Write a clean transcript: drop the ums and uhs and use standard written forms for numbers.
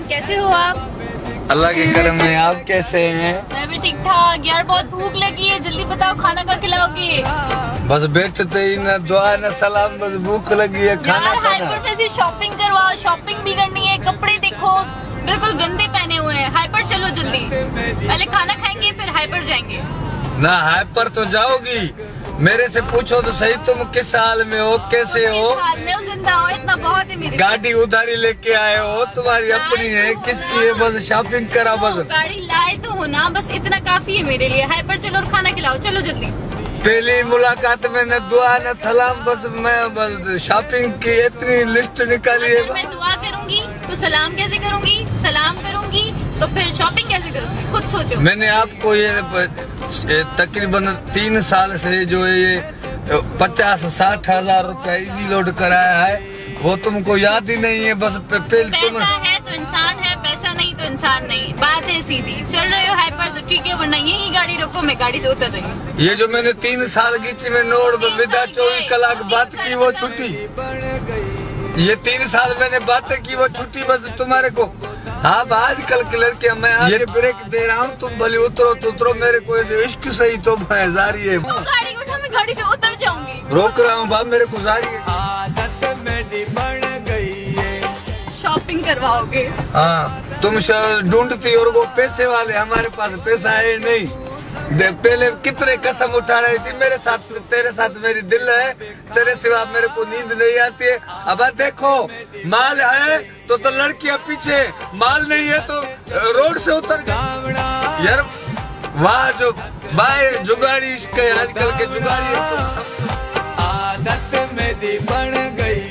कैसे हो आप? अल्लाह के करम में। आप कैसे हैं? मैं भी ठीक ठाक। यार बहुत भूख लगी है, जल्दी बताओ खाना कब खिलाओगे? बस बैठते ही न दुआ न सलाम, बस भूख लगी है, खाना यार खाना। हाइपर पे से शॉपिंग करवाओ, शॉपिंग भी करनी है। कपड़े देखो बिल्कुल गंदे पहने हुए हैं। हाइपर चलो जल्दी, पहले खाना खाएंगे फिर हाइपर जाएंगे। ना हाइपर तो जाओगी, मेरे से पूछो तो सही, तुम किस हाल में हो, कैसे हो? किस हाल में हो? जिंदा हो, इतना बहुत है मेरे पास। गाड़ी उधारी लेके आए हो, तुम्हारी अपनी है किसकी है? बस शॉपिंग करा बस। गाड़ी लाए तो हो ना, बस इतना काफी है मेरे लिए। हाइपर चलो और खाना खिलाओ, चलो जल्दी। पहली मुलाकात में न दुआ न सलाम, बस मैं बस शॉपिंग की इतनी लिस्ट निकाली है। अगर मैं दुआ करूंगी तो सलाम कैसे करूंगी? सलाम करूंगी तो फिर शॉपिंग कैसे करूंगी? खुद सोचो। मैंने आपको ये तकरीबन 3 साल से जो ये 50-60 हजार रुपया इजी लोड कराया है, वो तुमको याद ही नहीं है। बस पहले तुम पैसा है तो इंसान है, पैसा नहीं तो इंसान नहीं। बात है सीधी। चल रहे हो हाइपर तो ठीक है, वरना यही गाड़ी रोको, मैं गाड़ी से उतर रही हूँ। ये जो मैंने 3 साल की में नोट विदा 24 कलाक बात की, वो छुट्टी। ये 3 साल मैंने बातें की, वो छुट्टी बस तुम्हारे को। हाँ आजकल की लड़कियां, मैं ये ब्रेक दे रहा हूँ, तुम भले उतरो तो उतरो, मेरे को ऐसे इश्क सही तो जारी है। गाड़ी उठा, मैं गाड़ी से उतर जाऊंगी। रोक रहा हूँ बाप, मेरे को जारी है। आदत मेरी बन गई है। शॉपिंग करवाओगे? हाँ तुम ढूंढती और वो पैसे वाले, हमारे पास पैसा है नहीं। पहले कितने कसम उठा रही थी मेरे साथ, तेरे साथ मेरी दिल है, तेरे सिवा मेरे को नींद नहीं आती है। अब देखो माल है तो लड़कियां पीछे, माल नहीं है तो रोड से उतर गई। यार वाह जो बाय जुगाड़ी, इसके आजकल के जुगाड़ी आदत मेरी बन गई।